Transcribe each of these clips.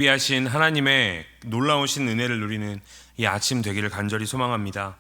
위하신 하나님의 놀라우신 은혜를 누리는 이 아침 되기를 간절히 소망합니다.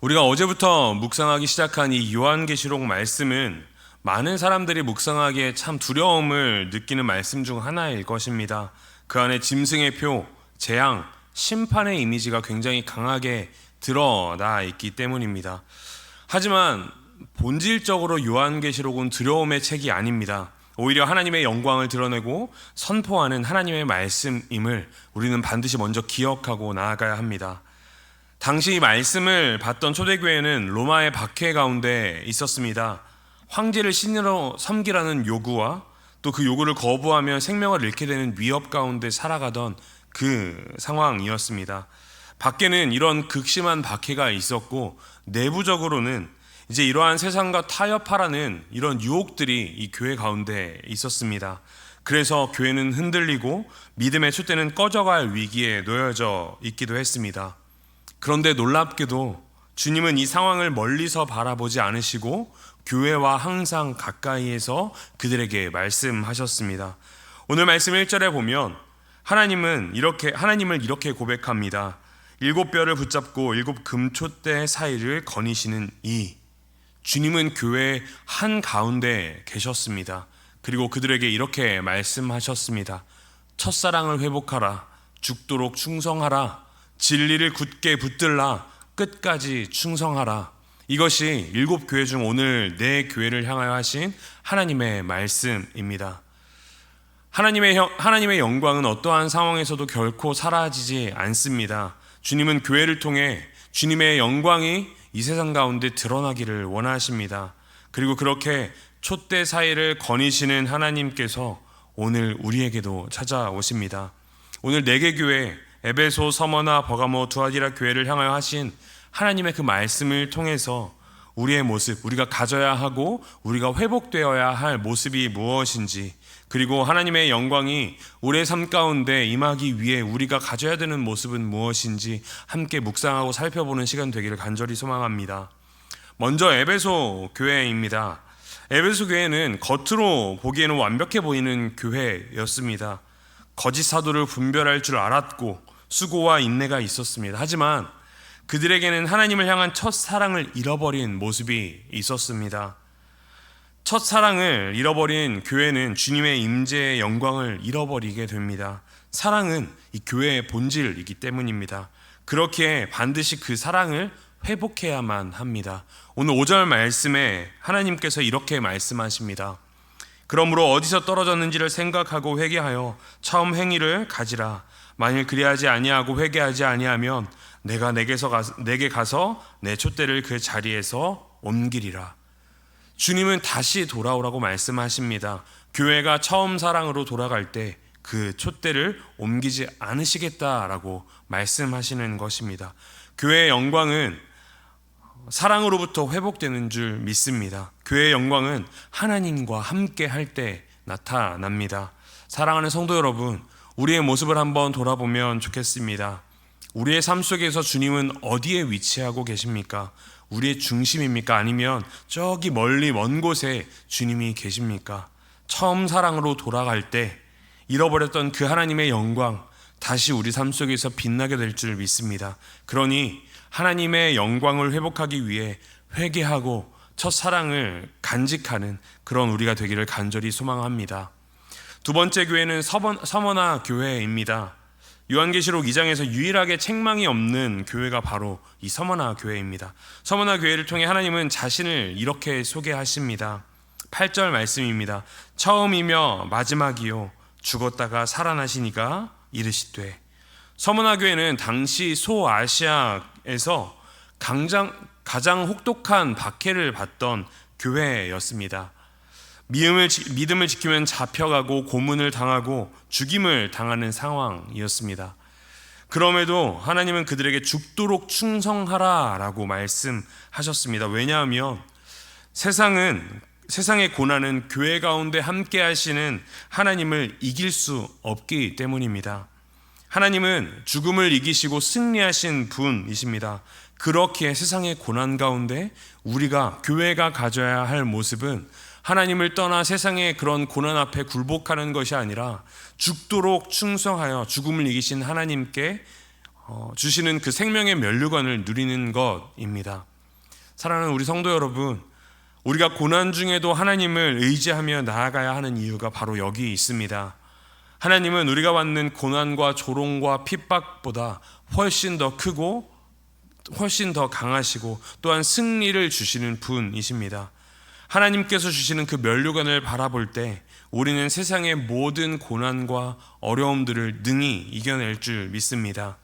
우리가 어제부터 묵상하기 시작한 이 요한계시록 말씀은 많은 사람들이 묵상하기에 참 두려움을 느끼는 말씀 중 하나일 것입니다. 그 안에 짐승의 표, 재앙, 심판의 이미지가 굉장히 강하게 드러나 있기 때문입니다. 하지만 본질적으로 요한계시록은 두려움의 책이 아닙니다. 오히려 하나님의 영광을 드러내고 선포하는 하나님의 말씀임을 우리는 반드시 먼저 기억하고 나아가야 합니다. 당시 이 말씀을 받던 초대교회는 로마의 박해 가운데 있었습니다. 황제를 신으로 섬기라는 요구와 또 그 요구를 거부하면 생명을 잃게 되는 위협 가운데 살아가던 그 상황이었습니다. 밖에는 이런 극심한 박해가 있었고 내부적으로는 이제 이러한 세상과 타협하라는 이런 유혹들이 이 교회 가운데 있었습니다. 그래서 교회는 흔들리고 믿음의 촛대는 꺼져갈 위기에 놓여져 있기도 했습니다. 그런데 놀랍게도 주님은 이 상황을 멀리서 바라보지 않으시고 교회와 항상 가까이에서 그들에게 말씀하셨습니다. 오늘 말씀 1절에 보면 하나님을 이렇게 고백합니다. 7뼈를 붙잡고 7 금촛대 사이를 거니시는 이 주님은 교회 한가운데 계셨습니다. 그리고 그들에게 이렇게 말씀하셨습니다. 첫사랑을 회복하라. 죽도록 충성하라. 진리를 굳게 붙들라. 끝까지 충성하라. 이것이 7교회 중 오늘 내 교회를 향하여 하신 하나님의 말씀입니다. 하나님의 영광은 어떠한 상황에서도 결코 사라지지 않습니다. 주님은 교회를 통해 주님의 영광이 이 세상 가운데 드러나기를 원하십니다. 그리고 그렇게 촛대 사이를 거니시는 하나님께서 오늘 우리에게도 찾아오십니다. 오늘 4개 교회 에베소, 서머나, 버가모, 두아디라 교회를 향하여 하신 하나님의 그 말씀을 통해서 우리의 모습, 우리가 가져야 하고 우리가 회복되어야 할 모습이 무엇인지, 그리고 하나님의 영광이 우리의 삶 가운데 임하기 위해 우리가 가져야 되는 모습은 무엇인지 함께 묵상하고 살펴보는 시간 되기를 간절히 소망합니다. 먼저 에베소 교회입니다. 에베소 교회는 겉으로 보기에는 완벽해 보이는 교회였습니다. 거짓 사도를 분별할 줄 알았고 수고와 인내가 있었습니다. 하지만 그들에게는 하나님을 향한 첫 사랑을 잃어버린 모습이 있었습니다. 첫 사랑을 잃어버린 교회는 주님의 임재의 영광을 잃어버리게 됩니다. 사랑은 이 교회의 본질이기 때문입니다. 그렇기에 반드시 그 사랑을 회복해야만 합니다. 오늘 5절 말씀에 하나님께서 이렇게 말씀하십니다. 그러므로 어디서 떨어졌는지를 생각하고 회개하여 처음 행위를 가지라. 만일 그리하지 아니하고 회개하지 아니하면 내가 내게 가서 내 촛대를 그 자리에서 옮기리라. 주님은 다시 돌아오라고 말씀하십니다. 교회가 처음 사랑으로 돌아갈 때 그 촛대를 옮기지 않으시겠다라고 말씀하시는 것입니다. 교회의 영광은 사랑으로부터 회복되는 줄 믿습니다. 교회의 영광은 하나님과 함께 할 때 나타납니다. 사랑하는 성도 여러분, 우리의 모습을 한번 돌아보면 좋겠습니다. 우리의 삶 속에서 주님은 어디에 위치하고 계십니까? 우리의 중심입니까? 아니면 저기 멀리 먼 곳에 주님이 계십니까? 처음 사랑으로 돌아갈 때 잃어버렸던 그 하나님의 영광 다시 우리 삶 속에서 빛나게 될 줄 믿습니다. 그러니 하나님의 영광을 회복하기 위해 회개하고 첫 사랑을 간직하는 그런 우리가 되기를 간절히 소망합니다. 두 번째 교회는 서머나 교회입니다. 요한계시록 2장에서 유일하게 책망이 없는 교회가 바로 이 서머나 교회입니다. 서머나 교회를 통해 하나님은 자신을 이렇게 소개하십니다. 8절 말씀입니다. 처음이며 마지막이요 죽었다가 살아나시니가 이르시되. 서머나 교회는 당시 소아시아에서 가장 혹독한 박해를 받던 교회였습니다. 믿음을 지키면 잡혀가고 고문을 당하고 죽임을 당하는 상황이었습니다. 그럼에도 하나님은 그들에게 죽도록 충성하라 라고 말씀하셨습니다. 왜냐하면 세상의 고난은 교회 가운데 함께 하시는 하나님을 이길 수 없기 때문입니다. 하나님은 죽음을 이기시고 승리하신 분이십니다. 그렇기에 세상의 고난 가운데 우리가 교회가 가져야 할 모습은 하나님을 떠나 세상의 그런 고난 앞에 굴복하는 것이 아니라 죽도록 충성하여 죽음을 이기신 하나님께 주시는 그 생명의 면류관을 누리는 것입니다. 사랑하는 우리 성도 여러분, 우리가 고난 중에도 하나님을 의지하며 나아가야 하는 이유가 바로 여기 있습니다. 하나님은 우리가 받는 고난과 조롱과 핍박보다 훨씬 더 크고 훨씬 더 강하시고 또한 승리를 주시는 분이십니다. 하나님께서 주시는 그 면류관을 바라볼 때 우리는 세상의 모든 고난과 어려움들을 능히 이겨낼 줄 믿습니다.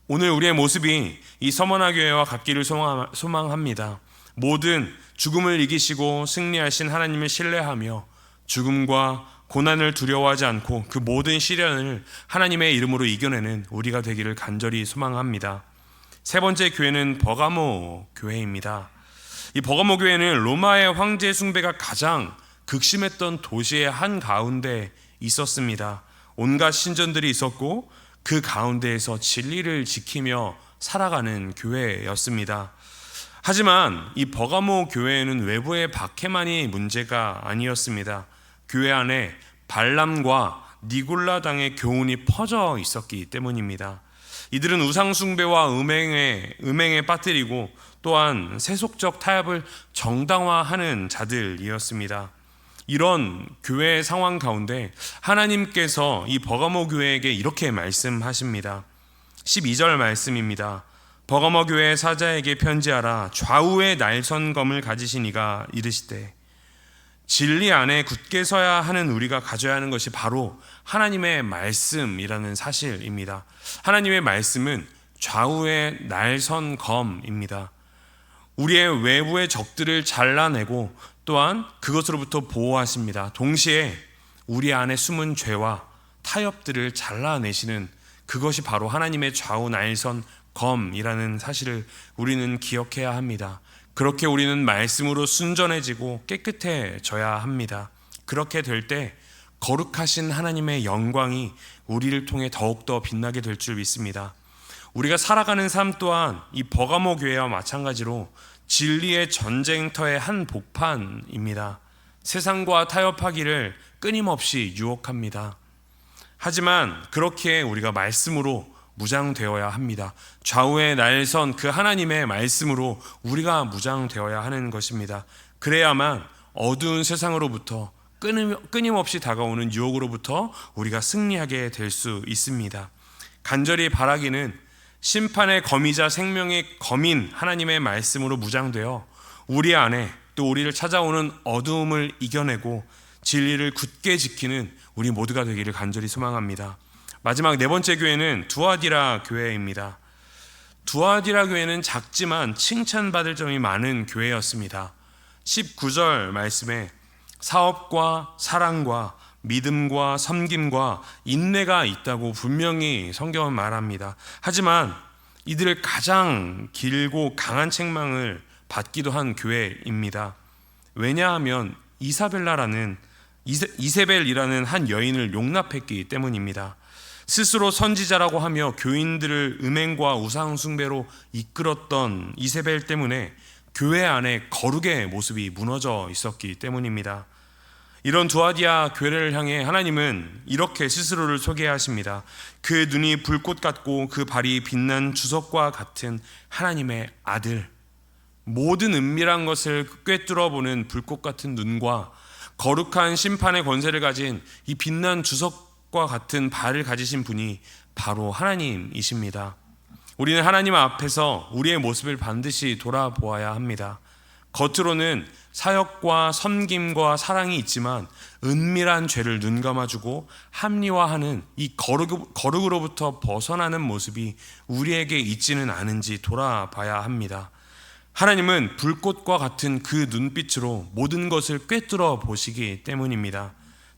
오늘 우리의 모습이 이 서머나 교회와 같기를 소망합니다. 모든 죽음을 이기시고 승리하신 하나님을 신뢰하며 죽음과 고난을 두려워하지 않고 그 모든 시련을 하나님의 이름으로 이겨내는 우리가 되기를 간절히 소망합니다. 세 번째 교회는 버가모 교회입니다. 이 버가모 교회는 로마의 황제 숭배가 가장 극심했던 도시의 한 가운데 있었습니다. 온갖 신전들이 있었고 그 가운데에서 진리를 지키며 살아가는 교회였습니다. 하지만 이 버가모 교회에는 외부의 박해만이 문제가 아니었습니다. 교회 안에 발람과 니골라당의 교훈이 퍼져 있었기 때문입니다. 이들은 우상 숭배와 음행에 빠뜨리고 또한 세속적 타협을 정당화하는 자들이었습니다. 이런 교회의 상황 가운데 하나님께서 이 버가모 교회에게 이렇게 말씀하십니다. 12절 말씀입니다. 버가모 교회 사자에게 편지하라. 좌우에 날선검을 가지신 이가 이르시되, 진리 안에 굳게 서야 하는 우리가 가져야 하는 것이 바로 하나님의 말씀이라는 사실입니다. 하나님의 말씀은 좌우의 날선검입니다. 우리의 외부의 적들을 잘라내고 또한 그것으로부터 보호하십니다. 동시에 우리 안에 숨은 죄와 타협들을 잘라내시는 그것이 바로 하나님의 좌우 날선검이라는 사실을 우리는 기억해야 합니다. 그렇게 우리는 말씀으로 순전해지고 깨끗해져야 합니다. 그렇게 될 때 거룩하신 하나님의 영광이 우리를 통해 더욱더 빛나게 될 줄 믿습니다. 우리가 살아가는 삶 또한 이 버가모 교회와 마찬가지로 진리의 전쟁터의 한 복판입니다. 세상과 타협하기를 끊임없이 유혹합니다. 하지만 그렇게 우리가 말씀으로 무장되어야 합니다. 좌우의 날선 그 하나님의 말씀으로 우리가 무장되어야 하는 것입니다. 그래야만 어두운 세상으로부터 끊임없이 다가오는 유혹으로부터 우리가 승리하게 될 수 있습니다. 간절히 바라기는 심판의 검이자 생명의 검인 하나님의 말씀으로 무장되어 우리 안에 또 우리를 찾아오는 어두움을 이겨내고 진리를 굳게 지키는 우리 모두가 되기를 간절히 소망합니다. 마지막 네 번째 교회는 두아디라 교회입니다. 두아디라 교회는 작지만 칭찬받을 점이 많은 교회였습니다. 19절 말씀에 사업과 사랑과 믿음과 섬김과 인내가 있다고 분명히 성경은 말합니다. 하지만 이들을 가장 길고 강한 책망을 받기도 한 교회입니다. 왜냐하면 이세벨이라는 한 여인을 용납했기 때문입니다. 스스로 선지자라고 하며 교인들을 음행과 우상 숭배로 이끌었던 이세벨 때문에 교회 안에 거룩의 모습이 무너져 있었기 때문입니다. 이런 두아디아 교회를 향해 하나님은 이렇게 스스로를 소개하십니다. 그 눈이 불꽃 같고 그 발이 빛난 주석과 같은 하나님의 아들, 모든 은밀한 것을 꿰뚫어 보는 불꽃 같은 눈과 거룩한 심판의 권세를 가진 이 빛난 주석과 같은 발을 가지신 분이 바로 하나님이십니다. 우리는 하나님 앞에서 우리의 모습을 반드시 돌아보아야 합니다. 겉으로는 사역과 섬김과 사랑이 있지만 은밀한 죄를 눈감아주고 합리화하는 이 거룩으로부터 벗어나는 모습이 우리에게 있지는 않은지 돌아봐야 합니다. 하나님은 불꽃과 같은 그 눈빛으로 모든 것을 꿰뚫어 보시기 때문입니다.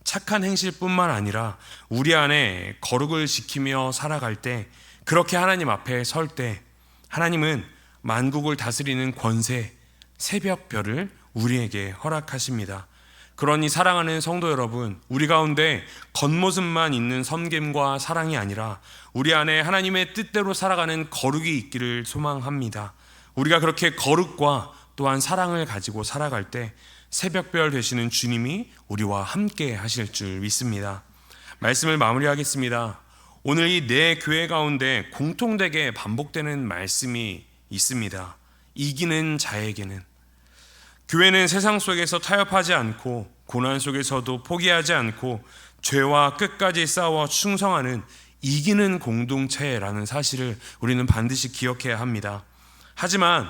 착한 행실뿐만 아니라 우리 안에 거룩을 지키며 살아갈 때, 그렇게 하나님 앞에 설 때 하나님은 만국을 다스리는 권세, 새벽별을 우리에게 허락하십니다. 그러니 사랑하는 성도 여러분, 우리 가운데 겉모습만 있는 섬김과 사랑이 아니라 우리 안에 하나님의 뜻대로 살아가는 거룩이 있기를 소망합니다. 우리가 그렇게 거룩과 또한 사랑을 가지고 살아갈 때 새벽별 되시는 주님이 우리와 함께 하실 줄 믿습니다. 말씀을 마무리하겠습니다. 오늘 이 내 교회 가운데 공통되게 반복되는 말씀이 있습니다. 이기는 자에게는. 교회는 세상 속에서 타협하지 않고 고난 속에서도 포기하지 않고 죄와 끝까지 싸워 충성하는 이기는 공동체라는 사실을 우리는 반드시 기억해야 합니다. 하지만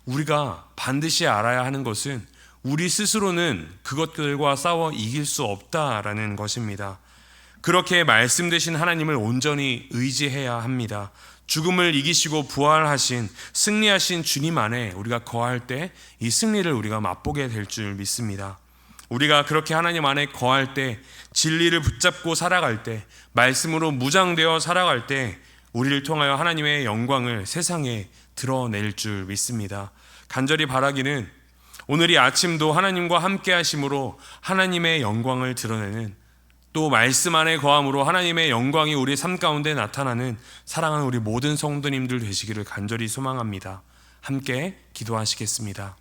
우리가 반드시 알아야 하는 것은 우리 스스로는 그것들과 싸워 이길 수 없다라는 것입니다. 그렇게 말씀되신 하나님을 온전히 의지해야 합니다. 죽음을 이기시고 부활하신 승리하신 주님 안에 우리가 거할 때 이 승리를 우리가 맛보게 될 줄 믿습니다. 우리가 그렇게 하나님 안에 거할 때, 진리를 붙잡고 살아갈 때, 말씀으로 무장되어 살아갈 때 우리를 통하여 하나님의 영광을 세상에 드러낼 줄 믿습니다. 간절히 바라기는 오늘 이 아침도 하나님과 함께 하심으로 하나님의 영광을 드러내는, 또 말씀 안에 거함으로 하나님의 영광이 우리 삶 가운데 나타나는 사랑하는 우리 모든 성도님들 되시기를 간절히 소망합니다. 함께 기도하시겠습니다.